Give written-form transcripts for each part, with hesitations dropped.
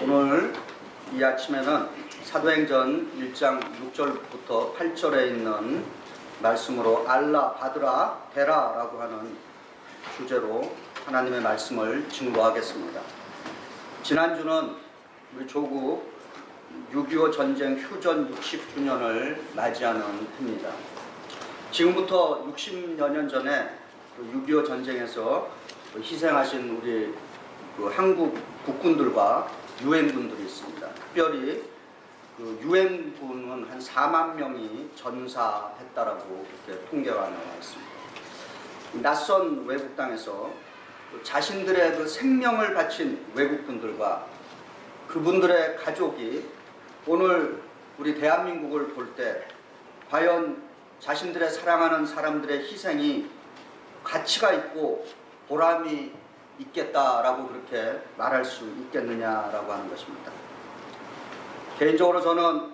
오늘 이 아침에는 사도행전 1장 6절부터 8절에 있는 말씀으로 알라, 받으라, 대라 라고 하는 주제로 하나님의 말씀을 증거하겠습니다. 지난주는 우리 조국 6.25 전쟁 휴전 60주년을 맞이하는 해입니다. 지금부터 60여 년 전에 6.25 전쟁에서 희생하신 우리 한국 국군들과 유엔군들이 있습니다. 특별히 유엔군은 한 4만 명이 전사했다라고 이렇게 통계가 나와 있습니다. 낯선 외국 땅에서 자신들의 생명을 바친 외국분들과 그분들의 가족이 오늘 우리 대한민국을 볼 때 과연 자신들의 사랑하는 사람들의 희생이 가치가 있고 보람이 있겠다라고 그렇게 말할 수 있겠느냐라고 하는 것입니다. 개인적으로 저는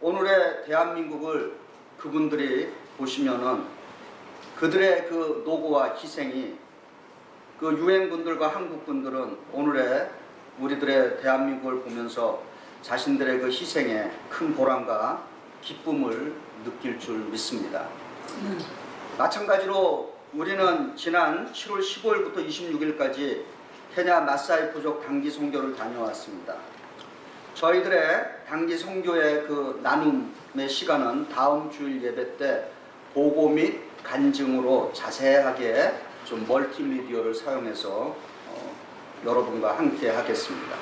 오늘의 대한민국을 그분들이 보시면은 그들의 그 노고와 희생이 그 유엔군들과 한국군들은 오늘의 우리들의 대한민국을 보면서 자신들의 그 희생에 큰 보람과 기쁨을 느낄 줄 믿습니다. 마찬가지로 우리는 지난 7월 15일부터 26일까지 케냐 마사이 부족 단기 선교를 다녀왔습니다. 저희들의 단기 선교의 그 나눔의 시간은 다음 주일 예배 때 보고 및 간증으로 자세하게 좀 멀티미디어를 사용해서 여러분과 함께 하겠습니다.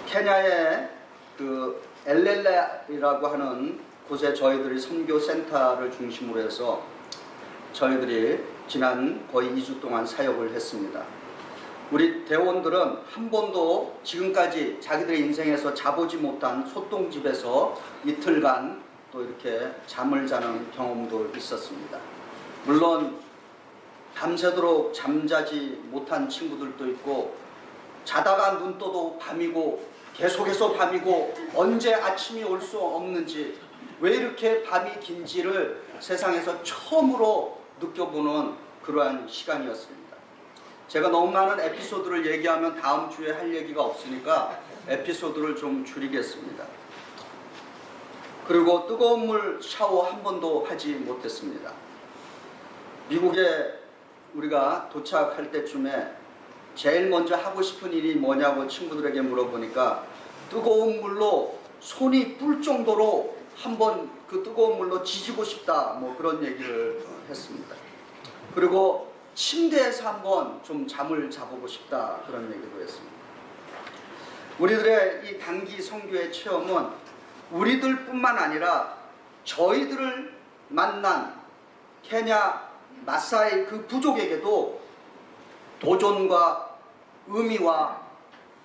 케냐의 그 엘렐레라고 하는 곳에 저희들이 선교센터를 중심으로 해서 저희들이 지난 거의 2주 동안 사역을 했습니다. 우리 대원들은 한 번도 지금까지 자기들의 인생에서 자보지 못한 소똥집에서 이틀간 또 이렇게 잠을 자는 경험도 있었습니다. 물론 밤새도록 잠자지 못한 친구들도 있고 자다가 눈 떠도 밤이고 계속해서 밤이고 언제 아침이 올 수 없는지 왜 이렇게 밤이 긴지를 세상에서 처음으로 느껴보는 그러한 시간이었습니다. 제가 너무 많은 에피소드를 얘기하면 다음 주에 할 얘기가 없으니까 에피소드를 좀 줄이겠습니다. 그리고 뜨거운 물 샤워 한 번도 하지 못했습니다. 미국에 우리가 도착할 때쯤에 제일 먼저 하고 싶은 일이 뭐냐고 친구들에게 물어보니까 뜨거운 물로 손이 뿔 정도로 한번 그 뜨거운 물로 지지고 싶다 뭐 그런 얘기를 했습니다. 그리고 침대에서 한번 좀 잠을 자보고 싶다 그런 얘기도 했습니다. 우리들의 이 단기 선교의 체험은 우리들 뿐만 아니라 저희들을 만난 케냐 마사이 그 부족에게도 도전과 의미와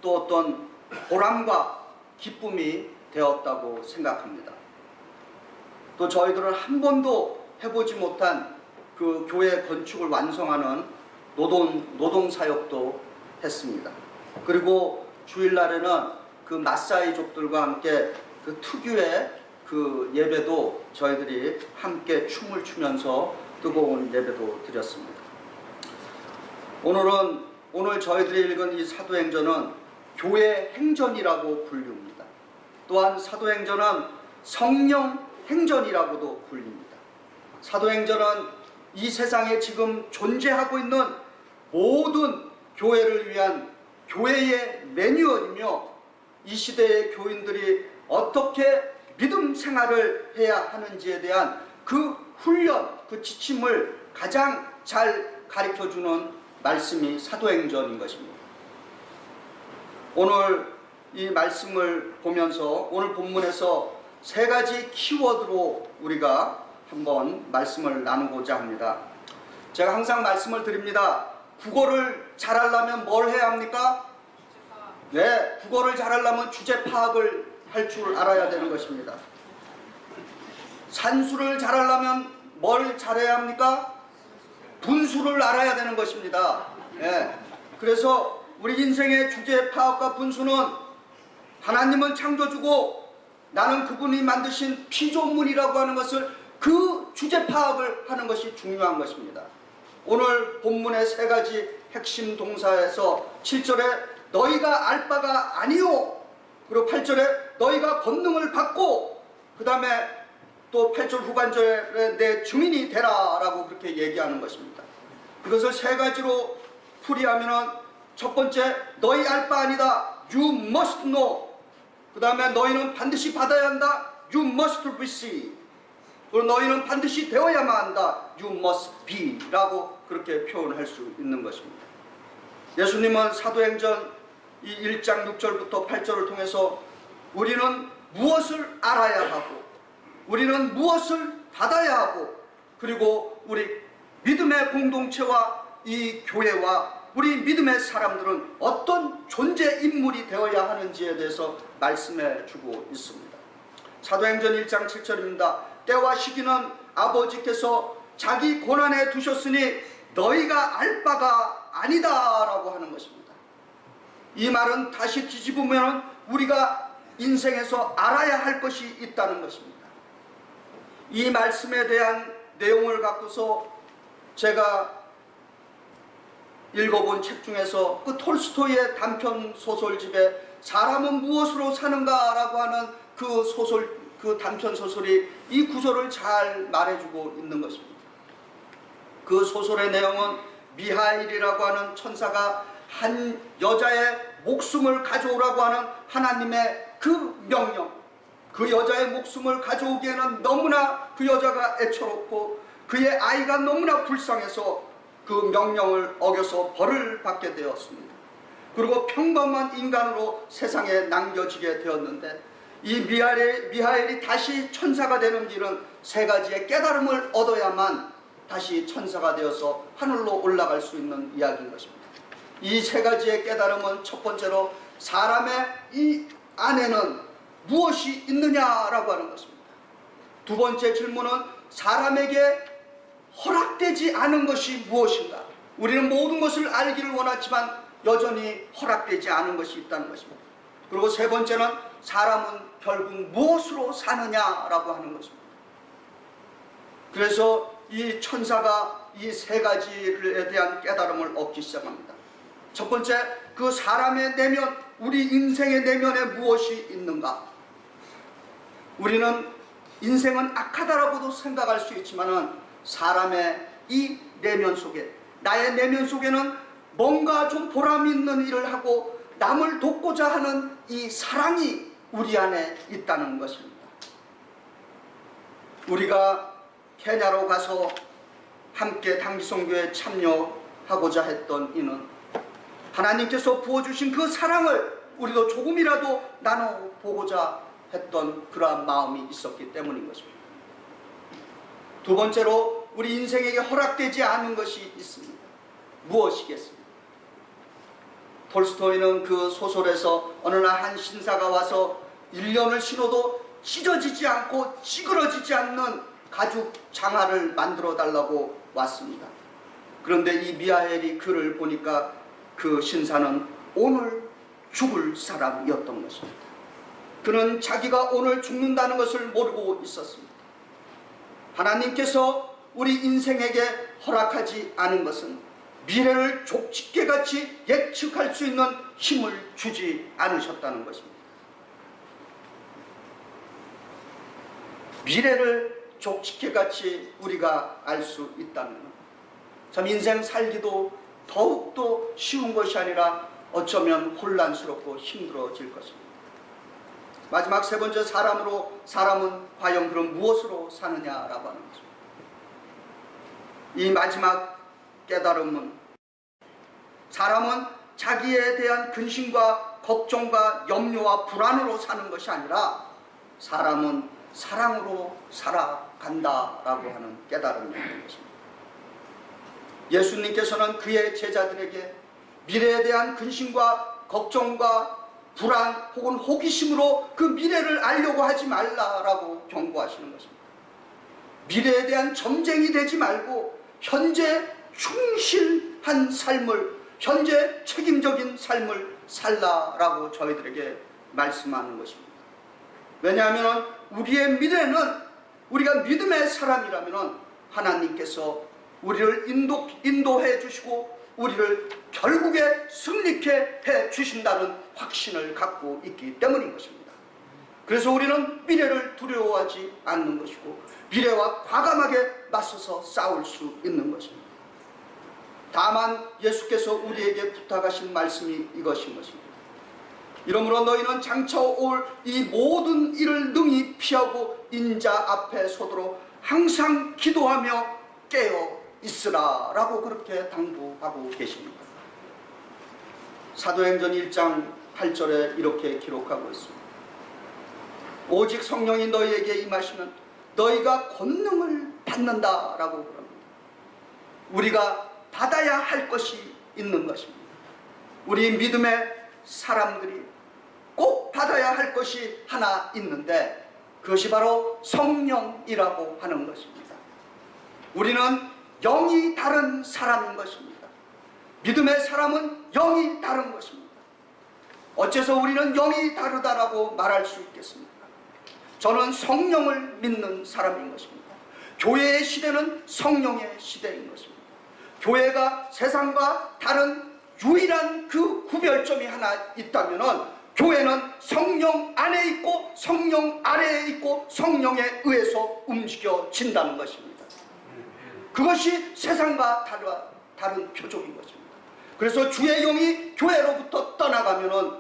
또 어떤 보람과 기쁨이 되었다고 생각합니다. 또 저희들은 한 번도 해보지 못한 그 교회 건축을 완성하는 노동사역도 했습니다. 그리고 주일날에는 그 마사이족들과 함께 그 특유의 그 예배도 저희들이 함께 춤을 추면서 뜨거운 예배도 드렸습니다. 오늘 저희들이 읽은 이 사도행전은 교회 행전이라고 불립니다. 또한 사도행전은 성령 행전이라고도 불립니다. 사도행전은 이 세상에 지금 존재하고 있는 모든 교회를 위한 교회의 매뉴얼이며 이 시대의 교인들이 어떻게 믿음 생활을 해야 하는지에 대한 그 훈련, 그 지침을 가장 잘 가르쳐주는 말씀이 사도행전인 것입니다. 오늘 이 말씀을 보면서 오늘 본문에서 세 가지 키워드로 우리가 한번 말씀을 나누고자 합니다. 제가 항상 말씀을 드립니다. 국어를 잘하려면 뭘 해야 합니까? 네, 국어를 잘하려면 주제 파악을 할 줄 알아야 되는 것입니다. 산수를 잘하려면 뭘 잘해야 합니까? 분수를 알아야 되는 것입니다. 네. 그래서 우리 인생의 주제 파악과 분수는 하나님은 창조주고 나는 그분이 만드신 피조물이라고 하는 것을 그 주제 파악을 하는 것이 중요한 것입니다. 오늘 본문의 세 가지 핵심 동사에서 7절에 너희가 알 바가 아니요. 그리고 8절에 너희가 권능을 받고, 그 다음에 또 8절 후반절에 내 증인이 되라 라고 그렇게 얘기하는 것입니다. 이것을 세 가지로 풀이하면은, 첫 번째, 너희 알 바 아니다. You must know. 그 다음에 너희는 반드시 받아야 한다. You must receive. 그리고 너희는 반드시 되어야만 한다. You must be 라고 그렇게 표현할 수 있는 것입니다. 예수님은 사도행전 이 1장 6절부터 8절을 통해서 우리는 무엇을 알아야 하고, 우리는 무엇을 받아야 하고, 그리고 우리 믿음의 공동체와 이 교회와 우리 믿음의 사람들은 어떤 존재 인물이 되어야 하는지에 대해서 말씀해 주고 있습니다. 사도행전 1장 7절입니다. 때와 시기는 아버지께서 자기 고난에 두셨으니 너희가 알 바가 아니다 라고 하는 것입니다. 이 말은 다시 뒤집으면 우리가 인생에서 알아야 할 것이 있다는 것입니다. 이 말씀에 대한 내용을 갖고서 제가 읽어본 책 중에서 그 톨스토이의 단편 소설집에 사람은 무엇으로 사는가 라고 하는 그 단편 소설이 이 구절을 잘 말해주고 있는 것입니다. 그 소설의 내용은 미하일이라고 하는 천사가 한 여자의 목숨을 가져오라고 하는 하나님의 그 명령, 그 여자의 목숨을 가져오기에는 너무나 그 여자가 애처롭고 그의 아이가 너무나 불쌍해서 그 명령을 어겨서 벌을 받게 되었습니다. 그리고 평범한 인간으로 세상에 남겨지게 되었는데, 이 미하엘이 다시 천사가 되는 길은 세 가지의 깨달음을 얻어야만 다시 천사가 되어서 하늘로 올라갈 수 있는 이야기인 것입니다. 이 세 가지의 깨달음은, 첫 번째로 사람의 이 안에는 무엇이 있느냐라고 하는 것입니다. 두 번째 질문은 사람에게 허락되지 않은 것이 무엇인가. 우리는 모든 것을 알기를 원하지만 여전히 허락되지 않은 것이 있다는 것입니다. 그리고 세 번째는 사람은 결국 무엇으로 사느냐라고 하는 것입니다. 그래서 이 천사가 이 세 가지에 대한 깨달음을 얻기 시작합니다. 첫 번째, 그 사람의 내면, 우리 인생의 내면에 무엇이 있는가. 우리는 인생은 악하다라고도 생각할 수 있지만은 사람의 이 내면 속에, 나의 내면 속에는 뭔가 좀 보람 있는 일을 하고 남을 돕고자 하는 이 사랑이 우리 안에 있다는 것입니다. 우리가 케냐로 가서 함께 단기선교에 참여하고자 했던 이는 하나님께서 부어주신 그 사랑을 우리도 조금이라도 나눠보고자 했던 그러한 마음이 있었기 때문인 것입니다. 두 번째로, 우리 인생에게 허락되지 않은 것이 있습니다. 무엇이겠습니까? 톨스토이는 그 소설에서 어느 날 한 신사가 와서 1년을 신어도 찢어지지 않고 찌그러지지 않는 가죽 장화를 만들어 달라고 왔습니다. 그런데 이 미하엘이 글을 보니까 그 신사는 오늘 죽을 사람이었던 것입니다. 그는 자기가 오늘 죽는다는 것을 모르고 있었습니다. 하나님께서 우리 인생에게 허락하지 않은 것은 미래를 족집게같이 예측할 수 있는 힘을 주지 않으셨다는 것입니다. 미래를 족집게같이 우리가 알 수 있다면 참 인생 살기도 더욱더 쉬운 것이 아니라 어쩌면 혼란스럽고 힘들어질 것입니다. 마지막 세 번째, 사람은 과연 그럼 무엇으로 사느냐라고 하는 것입니다. 이 마지막 깨달음은 사람은 자기에 대한 근심과 걱정과 염려와 불안으로 사는 것이 아니라 사람은 사랑으로 살아간다라고 하는 깨달음이 있는 것입니다. 예수님께서는 그의 제자들에게 미래에 대한 근심과 걱정과 불안 혹은 호기심으로 그 미래를 알려고 하지 말라라고 경고하시는 것입니다. 미래에 대한 점쟁이 되지 말고 현재 충실한 삶을, 현재 책임적인 삶을 살라라고 저희들에게 말씀하는 것입니다. 왜냐하면 우리의 미래는, 우리가 믿음의 사람이라면 하나님께서 우리를 인도해 주시고 우리를 결국에 승리케 해 주신다는 확신을 갖고 있기 때문인 것입니다. 그래서 우리는 미래를 두려워하지 않는 것이고 미래와 과감하게 맞서서 싸울 수 있는 것입니다. 다만 예수께서 우리에게 부탁하신 말씀이 이것인 것입니다. 이러므로 너희는 장차 올 이 모든 일을 능히 피하고 인자 앞에 서도록 항상 기도하며 깨어 있으라 라고 그렇게 당부하고 계십니다. 사도행전 1장 8절에 이렇게 기록하고 있습니다. 오직 성령이 너희에게 임하시면 너희가 권능을 받는다 라고 그럽니다. 우리가 받아야 할 것이 있는 것입니다. 우리 믿음의 사람들이 꼭 받아야 할 것이 하나 있는데 그것이 바로 성령이라고 하는 것입니다. 우리는 영이 다른 사람인 것입니다. 믿음의 사람은 영이 다른 것입니다. 어째서 우리는 영이 다르다라고 말할 수 있겠습니까? 저는 성령을 믿는 사람인 것입니다. 교회의 시대는 성령의 시대인 것입니다. 교회가 세상과 다른 유일한 그 구별점이 하나 있다면 교회는 성령 안에 있고 성령 아래에 있고 성령에 의해서 움직여진다는 것입니다. 그것이 세상과 다른 표적인 것입니다. 그래서 주의 영이 교회로부터 떠나가면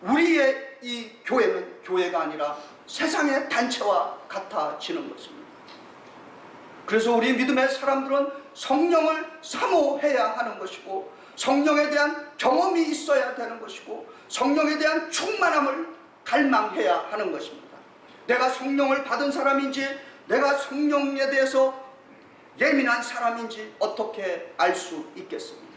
우리의 이 교회는 교회가 아니라 세상의 단체와 같아지는 것입니다. 그래서 우리 믿음의 사람들은 성령을 사모해야 하는 것이고 성령에 대한 경험이 있어야 되는 것이고 성령에 대한 충만함을 갈망해야 하는 것입니다. 내가 성령을 받은 사람인지 내가 성령에 대해서 예민한 사람인지 어떻게 알 수 있겠습니까?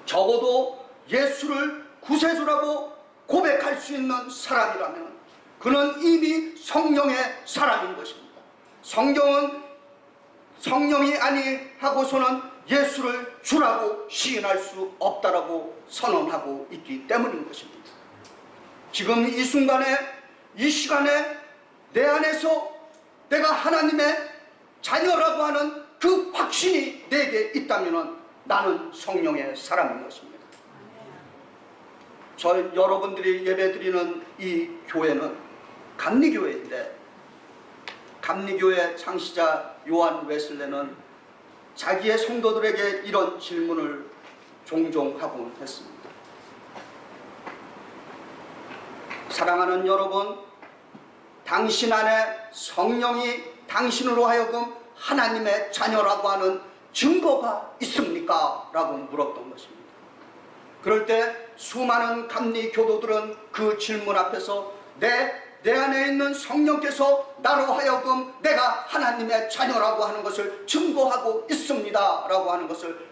적어도 예수를 구세주라고 고백할 수 있는 사람이라면 그는 이미 성령의 사람인 것입니다. 성경은 성령이 아니하고서는 예수를 주라고 시인할 수 없다라고 선언하고 있기 때문인 것입니다. 지금 이 순간에 이 시간에 내 안에서 내가 하나님의 자녀라고 하는 그 확신이 내게 있다면 나는 성령의 사람인 것입니다. 여러분들이 예배드리는 이 교회는 감리교회인데 감리교회 창시자 요한 웨슬레는 자기의 성도들에게 이런 질문을 종종 하곤 했습니다. 사랑하는 여러분, 당신 안에 성령이 당신으로 하여금 하나님의 자녀라고 하는 증거가 있습니까? 라고 물었던 것입니다. 그럴 때 수많은 감리 교도들은 그 질문 앞에서 내 안에 있는 성령께서 나로 하여금 내가 하나님의 자녀라고 하는 것을 증거하고 있습니다 라고 하는 것을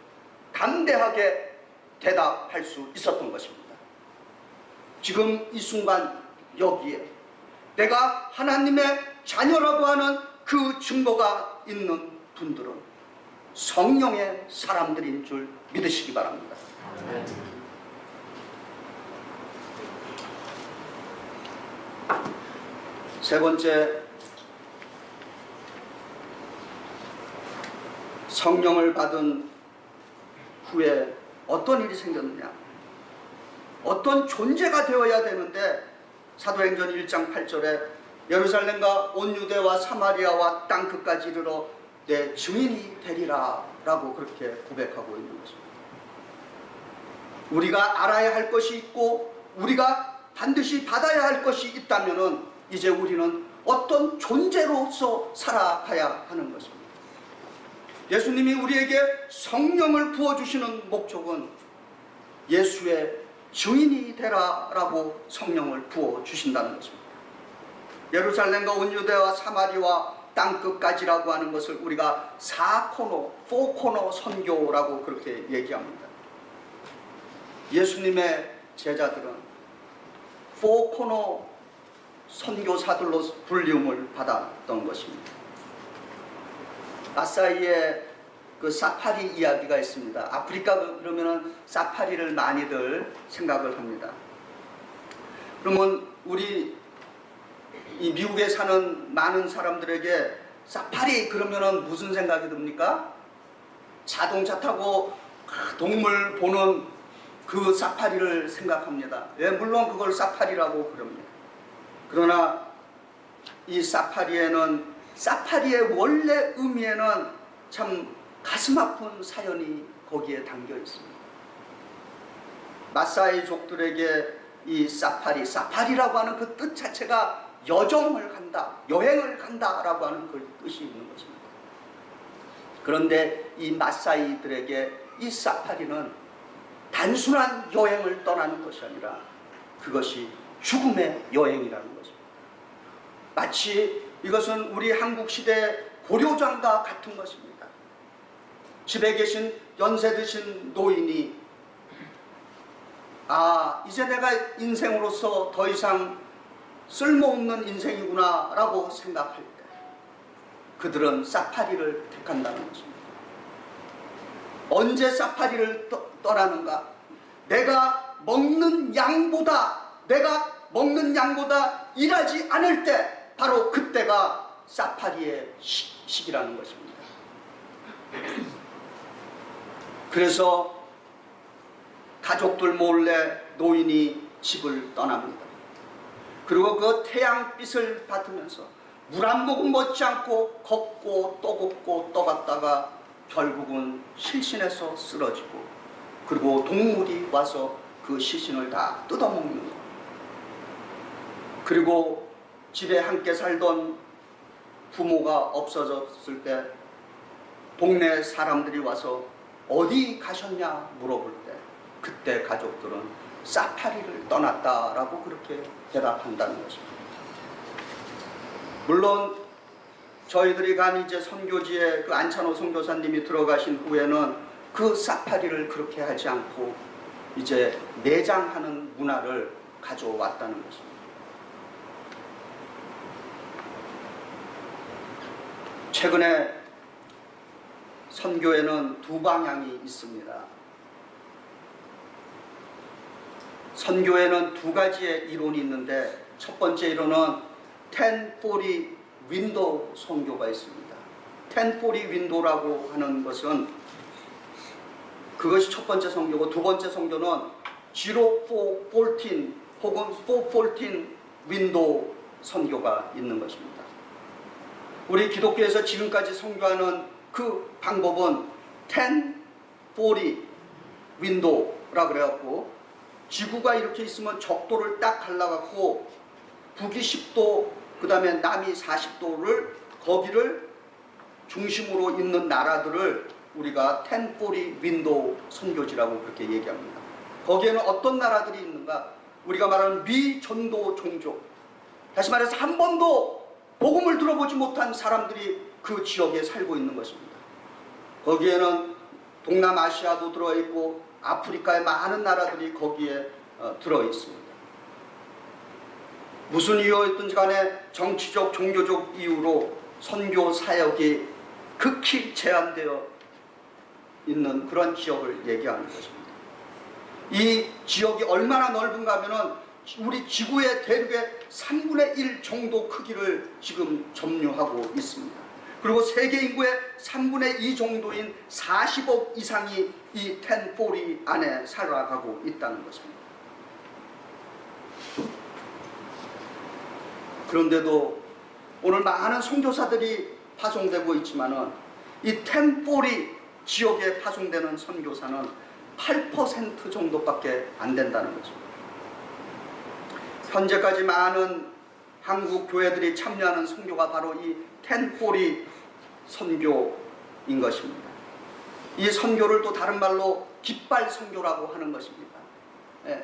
담대하게 대답할 수 있었던 것입니다. 지금 이 순간 여기에 내가 하나님의 자녀라고 하는 그 증거가 있는 분들은 성령의 사람들인 줄 믿으시기 바랍니다. 세 번째, 성령을 받은 후에 어떤 일이 생겼느냐, 어떤 존재가 되어야 되는데 사도행전 1장 8절에 예루살렘과 온 유대와 사마리아와 땅끝까지 이르러 내 증인이 되리라 라고 그렇게 고백하고 있는 것입니다. 우리가 알아야 할 것이 있고 우리가 반드시 받아야 할 것이 있다면 이제 우리는 어떤 존재로서 살아가야 하는 것입니다. 예수님이 우리에게 성령을 부어주시는 목적은 예수의 증인이 되라 라고 성령을 부어주신다는 것입니다. 예루살렘과 온 유대와 사마리아와 땅끝까지라고 하는 것을 우리가 4코너 선교라고 그렇게 얘기합니다. 예수님의 제자들은 4코너 선교사들로 불림을 받았던 것입니다. 마사이의 그 사파리 이야기가 있습니다. 아프리카 그러면은 사파리를 많이들 생각을 합니다. 그러면 우리 이 미국에 사는 많은 사람들에게 사파리 그러면은 무슨 생각이 듭니까? 자동차 타고 동물 보는 그 사파리를 생각합니다. 예, 물론 그걸 사파리라고 부릅니다. 그러나 이 사파리에는, 사파리의 원래 의미에는 참 가슴 아픈 사연이 거기에 담겨 있습니다. 마사이족들에게 이 사파리라고 하는 그 뜻 자체가 여정을 간다, 여행을 간다라고 하는 그 뜻이 있는 것입니다. 그런데 이 마사이들에게 이 사파리는 단순한 여행을 떠나는 것이 아니라 그것이 죽음의 여행이라는 것입니다. 마치 이것은 우리 한국 시대 고려장과 같은 것입니다. 집에 계신 연세 드신 노인이 이제 내가 인생으로서 더 이상 쓸모없는 인생이구나 라고 생각할 때 그들은 사파리를 택한다는 것입니다. 언제 사파리를 떠나는가? 내가 먹는 양보다 일하지 않을 때 바로 그때가 사파리의 시기라는 것입니다. 그래서 가족들 몰래 노인이 집을 떠납니다. 그리고 그 태양빛을 받으면서 물 한 모금 먹지 않고 걷고 또 걷고 또 갔다가 결국은 실신해서 쓰러지고, 그리고 동물이 와서 그 시신을 다 뜯어먹는 것. 그리고 집에 함께 살던 부모가 없어졌을 때 동네 사람들이 와서 어디 가셨냐 물어볼 때 그때 가족들은 사파리를 떠났다라고 그렇게 대답한다는 것입니다. 물론 저희들이 간 이제 선교지에 그 안찬호 선교사님이 들어가신 후에는 그 사파리를 그렇게 하지 않고 이제 내장하는 문화를 가져왔다는 것입니다. 최근에 선교에는 두 방향이 있습니다. 선교에는 두 가지의 이론이 있는데, 첫 번째 이론은 1040 윈도우 선교가 있습니다. 1040 윈도우라고 하는 것은 그것이 첫 번째 선교고, 두 번째 선교는 0414 혹은 414 윈도우 선교가 있는 것입니다. 우리 기독교에서 지금까지 선교하는 그 방법은 1040 윈도우라 그래갖고 지구가 이렇게 있으면 적도를 딱 갈라갖고 북이 10도 그 다음에 남이 40도를 거기를 중심으로 있는 나라들을 우리가 1040 윈도우 선교지라고 그렇게 얘기합니다. 거기에는 어떤 나라들이 있는가? 우리가 말하는 미전도 종족, 다시 말해서 한 번도 복음을 들어보지 못한 사람들이 그 지역에 살고 있는 것입니다. 거기에는 동남아시아도 들어있고 아프리카의 많은 나라들이 거기에 들어있습니다. 무슨 이유였든지 간에 정치적, 종교적 이유로 선교 사역이 극히 제한되어 있는 그런 지역을 얘기하는 것입니다. 이 지역이 얼마나 넓은가 하면은 우리 지구의 대륙의 3분의 1 정도 크기를 지금 점유하고 있습니다. 그리고 세계 인구의 3분의 2 정도인 40억 이상이 이 1040 안에 살아가고 있다는 것입니다. 그런데도 오늘 많은 선교사들이 파송되고 있지만은 이 1040 지역에 파송되는 선교사는 8% 정도밖에 안 된다는 것입니다. 현재까지 많은 한국 교회들이 참여하는 선교가 바로 이 1040 선교인 것입니다. 이 선교를 또 다른 말로 깃발 선교라고 하는 것입니다. 예.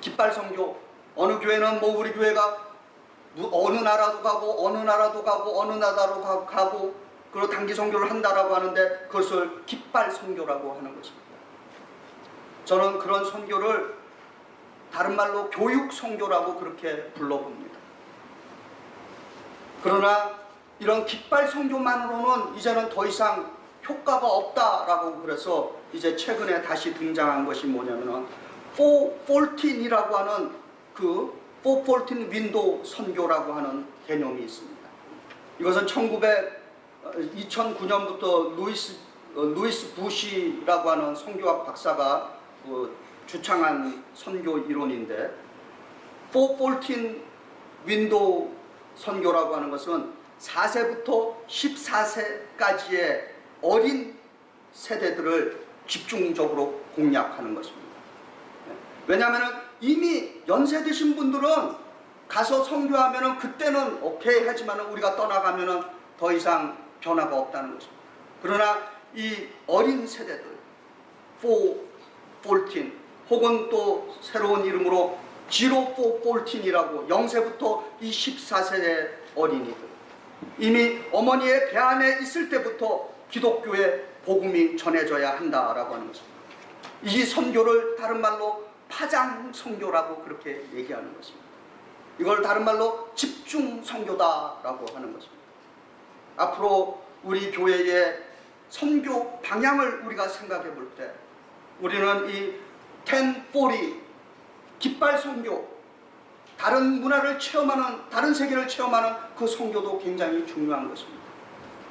깃발 선교. 어느 교회는 뭐 우리 교회가 어느 나라도 가고 어느 나라도 가고 어느 나라로 가고 그리고 단기 선교를 한다라고 하는데 그것을 깃발 선교라고 하는 것입니다. 저는 그런 선교를 다른 말로 교육 선교라고 그렇게 불러봅니다. 그러나 이런 깃발 선교만으로는 이제는 더 이상 효과가 없다라고 그래서 이제 최근에 다시 등장한 것이 뭐냐면은 414이라고 하는 그 414 윈도우 선교라고 하는 개념이 있습니다. 이것은 2009년부터 루이스 루이스 부시라고 하는 선교학 박사가 주창한 선교 이론인데 414 윈도우 선교라고 하는 것은 4세부터 14세까지의 어린 세대들을 집중적으로 공략하는 것입니다. 왜냐하면 이미 연세 드신 분들은 가서 선교하면 그때는 오케이 하지만 우리가 떠나가면 더 이상 변화가 없다는 것입니다. 그러나 이 어린 세대들 414 혹은 또 새로운 이름으로 0414이라고 0세부터 이 14세의 어린이들, 이미 어머니의 배 안에 있을 때부터 기독교의 복음이 전해져야 한다라고 하는 것입니다. 이 선교를 다른 말로 파장 선교라고 그렇게 얘기하는 것입니다. 이걸 다른 말로 집중 선교다라고 하는 것입니다. 앞으로 우리 교회의 선교 방향을 우리가 생각해 볼 때 우리는 이 1040 깃발 선교, 다른 문화를 체험하는, 다른 세계를 체험하는 그 선교도 굉장히 중요한 것입니다.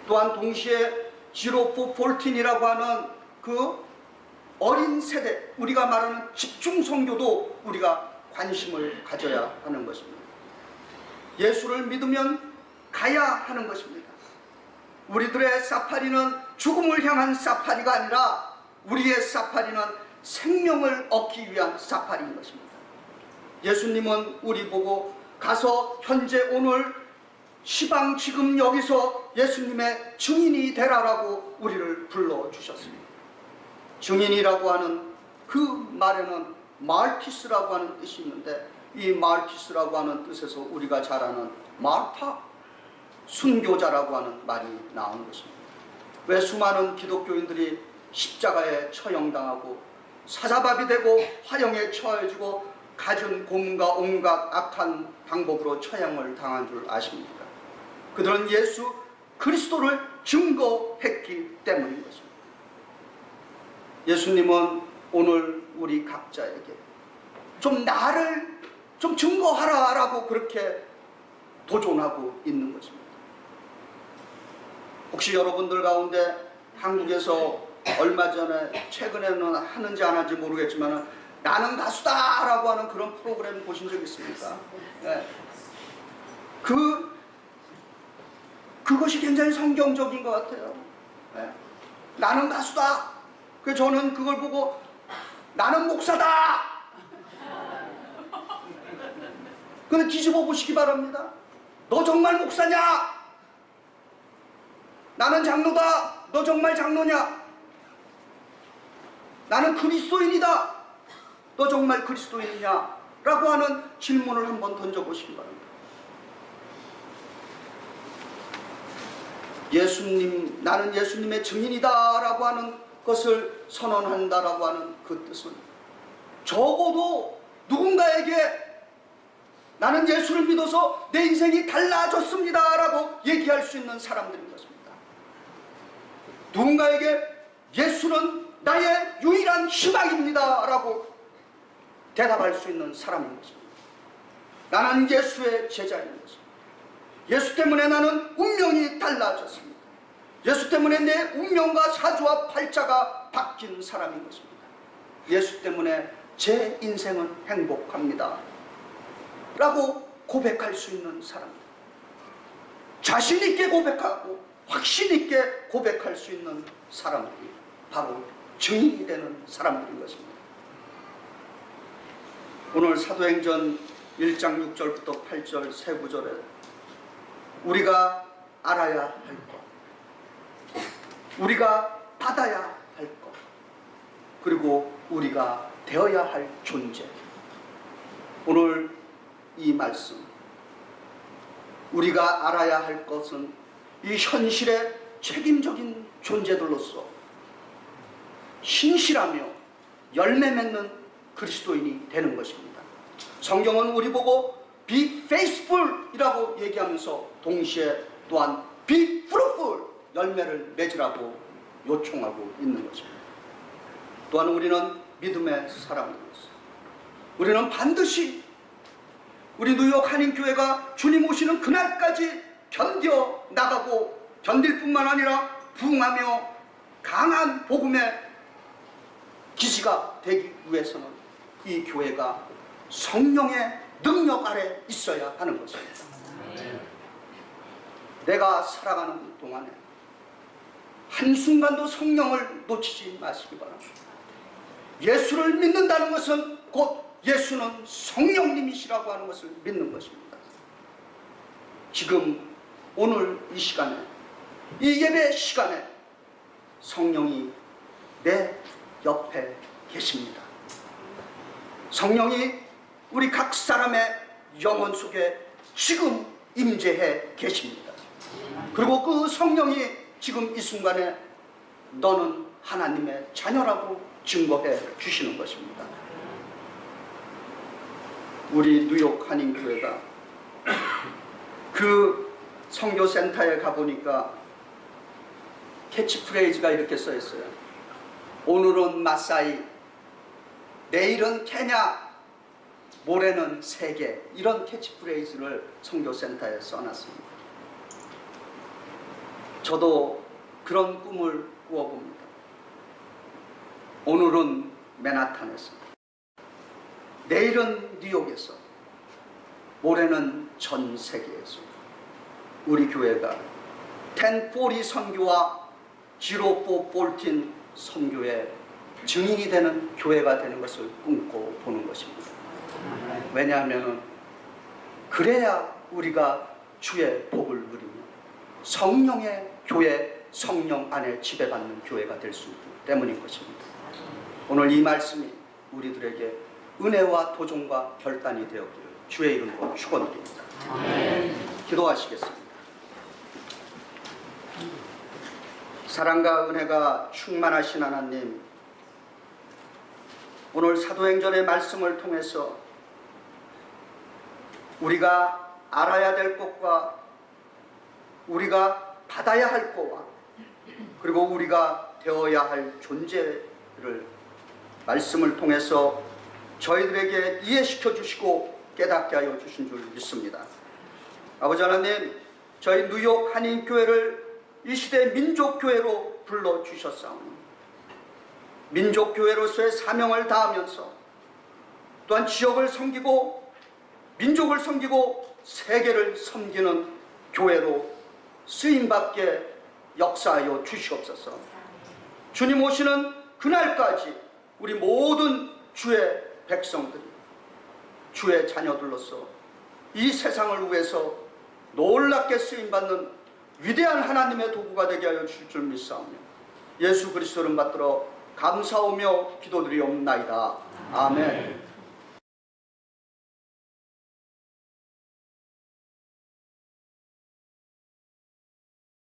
또한 동시에 0414이라고 하는 그 어린 세대, 우리가 말하는 집중 선교도 우리가 관심을 가져야 하는 것입니다. 예수를 믿으면 가야 하는 것입니다. 우리들의 사파리는 죽음을 향한 사파리가 아니라 우리의 사파리는 생명을 얻기 위한 사파리인 것입니다. 예수님은 우리 보고 가서 현재 오늘 시방 지금 여기서 예수님의 증인이 되라라고 우리를 불러주셨습니다. 증인이라고 하는 그 말에는 마르티스라고 하는 뜻이 있는데 이 마르티스라고 하는 뜻에서 우리가 잘 아는 마르타, 순교자라고 하는 말이 나온 것입니다. 왜 수많은 기독교인들이 십자가에 처형당하고 사자밥이 되고 화형에 처해지고 갖은 고문과 온갖 악한 방법으로 처형을 당한 줄 아십니까? 그들은 예수 그리스도를 증거했기 때문인 것입니다. 예수님은 오늘 우리 각자에게 좀 나를 좀 증거하라 라고 그렇게 도전하고 있는 것입니다. 혹시 여러분들 가운데 한국에서 얼마 전에 최근에는 하는지 안 하는지 모르겠지만 나는 가수다 라고 하는 그런 프로그램 보신 적 있습니까? 네. 그것이 굉장히 성경적인 것 같아요. 네. 나는 가수다. 그래서 저는 그걸 보고 나는 목사다. 근데 뒤집어 보시기 바랍니다. 너 정말 목사냐? 나는 장로다. 너 정말 장로냐? 나는 그리스도인이다. 너 정말 그리스도인이냐? 라고 하는 질문을 한번 던져보시기 바랍니다. 예수님, 나는 예수님의 증인이다 라고 하는 것을 선언한다 라고 하는 그 뜻은 적어도 누군가에게 나는 예수를 믿어서 내 인생이 달라졌습니다 라고 얘기할 수 있는 사람들인 것입니다. 누군가에게 예수는 나의 유일한 희망입니다 라고 대답할 수 있는 사람인 것입니다. 나는 예수의 제자인 것입니다. 예수 때문에 나는 운명이 달라졌습니다. 예수 때문에 내 운명과 사주와 팔자가 바뀐 사람인 것입니다. 예수 때문에 제 인생은 행복합니다 라고 고백할 수 있는 사람입니다. 자신 있게 고백하고 확신 있게 고백할 수 있는 사람들이 바로 증인이 되는 사람들인 것입니다. 오늘 사도행전 1장 6절부터 8절 세 구절에 우리가 알아야 할 것, 우리가 받아야 할 것, 그리고 우리가 되어야 할 존재. 오늘 이 말씀, 우리가 알아야 할 것은 이 현실의 책임적인 존재들로서 신실하며 열매 맺는 그리스도인이 되는 것입니다. 성경은 우리 보고 be faithful 이라고 얘기하면서 동시에 또한 be fruitful, 열매를 맺으라고 요청하고 있는 것입니다. 또한 우리는 믿음의 사람으로서 우리는 반드시 우리 뉴욕 한인교회가 주님 오시는 그날까지 견뎌 나가고 견딜 뿐만 아니라 부흥하며 강한 복음의 기지가 되기 위해서는 이 교회가 성령의 능력 아래 있어야 하는 것입니다. 내가 살아가는 동안에 한순간도 성령을 놓치지 마시기 바랍니다. 예수를 믿는다는 것은 곧 예수는 성령님이시라고 하는 것을 믿는 것입니다. 지금 오늘 이 시간에, 이 예배 시간에 성령이 내 옆에 계십니다. 성령이 우리 각 사람의 영혼 속에 지금 임재해 계십니다. 그리고 그 성령이 지금 이 순간에 너는 하나님의 자녀라고 증거해 주시는 것입니다. 우리 뉴욕 한인교회가 그 선교센터에 가보니까 캐치프레이즈가 이렇게 써 있어요. 오늘은 마사이, 내일은 케냐, 모레는 세계. 이런 캐치프레이즈를 선교센터에 써놨습니다. 저도 그런 꿈을 꾸어봅니다. 오늘은 맨하탄에서, 내일은 뉴욕에서, 모레는 전 세계에서 우리 교회가 1040 선교와 0414 선교의 증인이 되는 교회가 되는 것을 꿈꿔 보는 것입니다. 왜냐하면 그래야 우리가 주의 복을 누리며 성령의 교회, 성령 안에 지배받는 교회가 될 수 있기 때문인 것입니다. 오늘 이 말씀이 우리들에게 은혜와 도전과 결단이 되었기를 주의 이름으로 축원드립니다. 기도하시겠습니다. 사랑과 은혜가 충만하신 하나님, 오늘 사도행전의 말씀을 통해서 우리가 알아야 될 것과 우리가 받아야 할 것과 그리고 우리가 되어야 할 존재를 말씀을 통해서 저희들에게 이해시켜 주시고 깨닫게 하여 주신 줄 믿습니다. 아버지 하나님, 저희 뉴욕 한인교회를 이 시대 민족교회로 불러주셨사오니 민족교회로서의 사명을 다하면서 또한 지역을 섬기고 민족을 섬기고 세계를 섬기는 교회로 쓰임받게 역사하여 주시옵소서. 주님 오시는 그날까지 우리 모든 주의 백성들이 주의 자녀들로서 이 세상을 위해서 놀랍게 쓰임받는 위대한 하나님의 도구가 되게 하여 주실 줄 믿사오며 예수 그리스도를 받들어 감사하며 기도드리옵나이다. 아멘.